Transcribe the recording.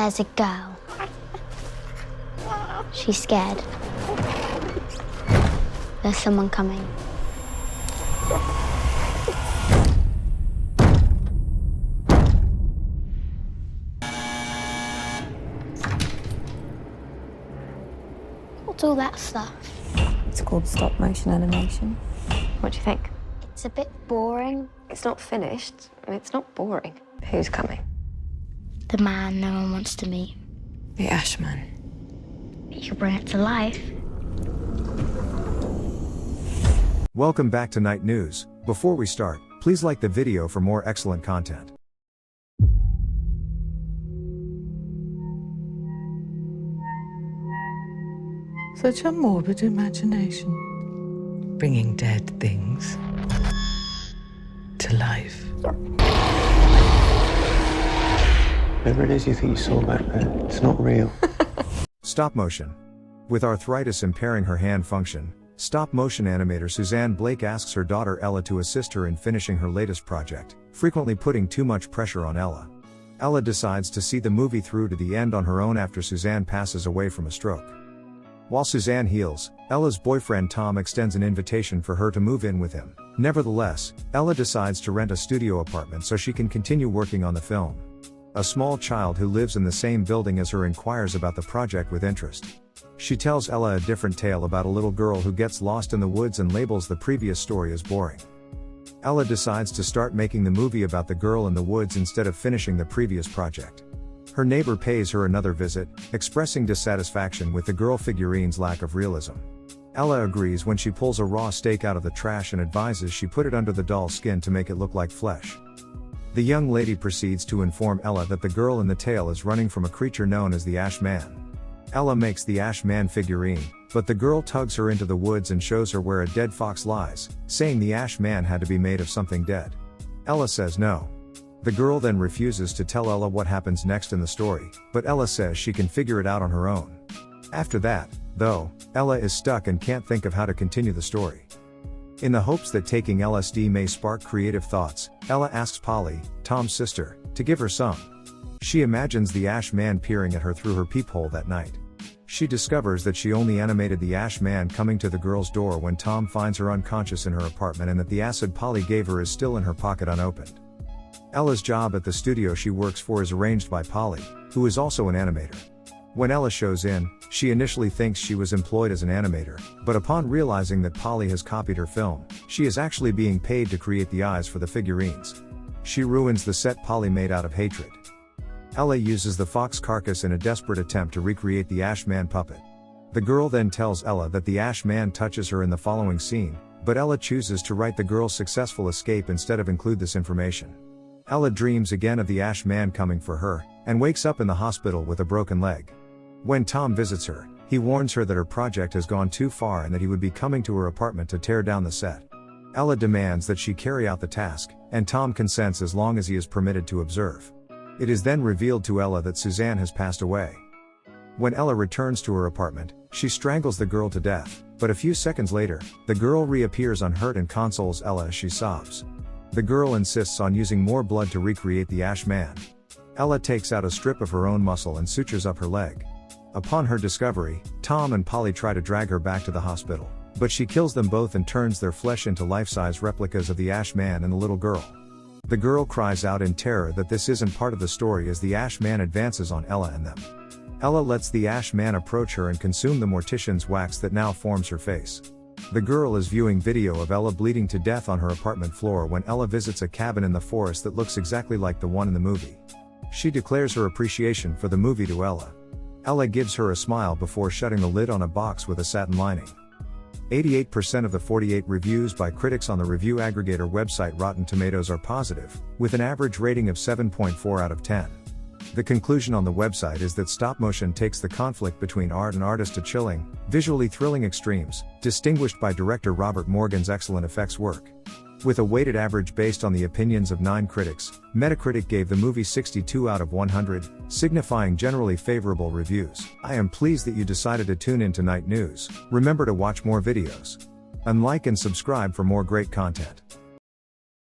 There's a girl. She's scared. There's someone coming. What's all that stuff? It's called stop-motion animation. What do you think? It's a bit boring. It's not finished. I mean, it's not boring. Who's coming? The man no one wants to meet. The Ashman. You could bring it to life. Welcome back to KnightNewz. Before we start, please like the video for more excellent content. Such a morbid imagination. Bringing dead things to life. Whatever it is you think you saw back there, it's not real. Stop motion. With arthritis impairing her hand function, stop-motion animator Suzanne Blake asks her daughter Ella to assist her in finishing her latest project, frequently putting too much pressure on Ella. Ella decides to see the movie through to the end on her own after Suzanne passes away from a stroke. While Suzanne heals, Ella's boyfriend Tom extends an invitation for her to move in with him. Nevertheless, Ella decides to rent a studio apartment so she can continue working on the film. A small child who lives in the same building as her inquires about the project with interest. She tells Ella a different tale about a little girl who gets lost in the woods and labels the previous story as boring. Ella decides to start making the movie about the girl in the woods instead of finishing the previous project. Her neighbor pays her another visit, expressing dissatisfaction with the girl figurine's lack of realism. Ella agrees when she pulls a raw steak out of the trash and advises she put it under the doll's skin to make it look like flesh. The young lady proceeds to inform Ella that the girl in the tale is running from a creature known as the Ash Man. Ella makes the Ash Man figurine, but the girl tugs her into the woods and shows her where a dead fox lies, saying the Ash Man had to be made of something dead. Ella says no. The girl then refuses to tell Ella what happens next in the story, but Ella says she can figure it out on her own. After that, though, Ella is stuck and can't think of how to continue the story. In the hopes that taking LSD may spark creative thoughts, Ella asks Polly, Tom's sister, to give her some. She imagines the Ash Man peering at her through her peephole that night. She discovers that she only animated the Ash Man coming to the girl's door when Tom finds her unconscious in her apartment and that the acid Polly gave her is still in her pocket unopened. Ella's job at the studio she works for is arranged by Polly, who is also an animator. When Ella shows in, she initially thinks she was employed as an animator, but upon realizing that Polly has copied her film, she is actually being paid to create the eyes for the figurines. She ruins the set Polly made out of hatred. Ella uses the fox carcass in a desperate attempt to recreate the Ash Man puppet. The girl then tells Ella that the Ash Man touches her in the following scene, but Ella chooses to write the girl's successful escape instead of include this information. Ella dreams again of the Ash Man coming for her, and wakes up in the hospital with a broken leg. When Tom visits her, he warns her that her project has gone too far and that he would be coming to her apartment to tear down the set. Ella demands that she carry out the task, and Tom consents as long as he is permitted to observe. It is then revealed to Ella that Suzanne has passed away. When Ella returns to her apartment, she strangles the girl to death, but a few seconds later, the girl reappears unhurt and consoles Ella as she sobs. The girl insists on using more blood to recreate the Ash Man. Ella takes out a strip of her own muscle and sutures up her leg. Upon her discovery, Tom and Polly try to drag her back to the hospital, but she kills them both and turns their flesh into life-size replicas of the Ash Man and the little girl. The girl cries out in terror that this isn't part of the story as the Ash Man advances on Ella and them. Ella lets the Ash Man approach her and consume the mortician's wax that now forms her face. The girl is viewing video of Ella bleeding to death on her apartment floor when Ella visits a cabin in the forest that looks exactly like the one in the movie. She declares her appreciation for the movie to Ella. Ella gives her a smile before shutting the lid on a box with a satin lining. 88% of the 48 reviews by critics on the review aggregator website Rotten Tomatoes are positive, with an average rating of 7.4 out of 10. The conclusion on the website is that stop motion takes the conflict between art and artist to chilling, visually thrilling extremes, distinguished by director Robert Morgan's excellent effects work. With a weighted average based on the opinions of 9 critics, Metacritic gave the movie 62 out of 100, signifying generally favorable reviews. I am pleased that you decided to tune in to KnightNewz. Remember to watch more videos. Unlike and subscribe for more great content.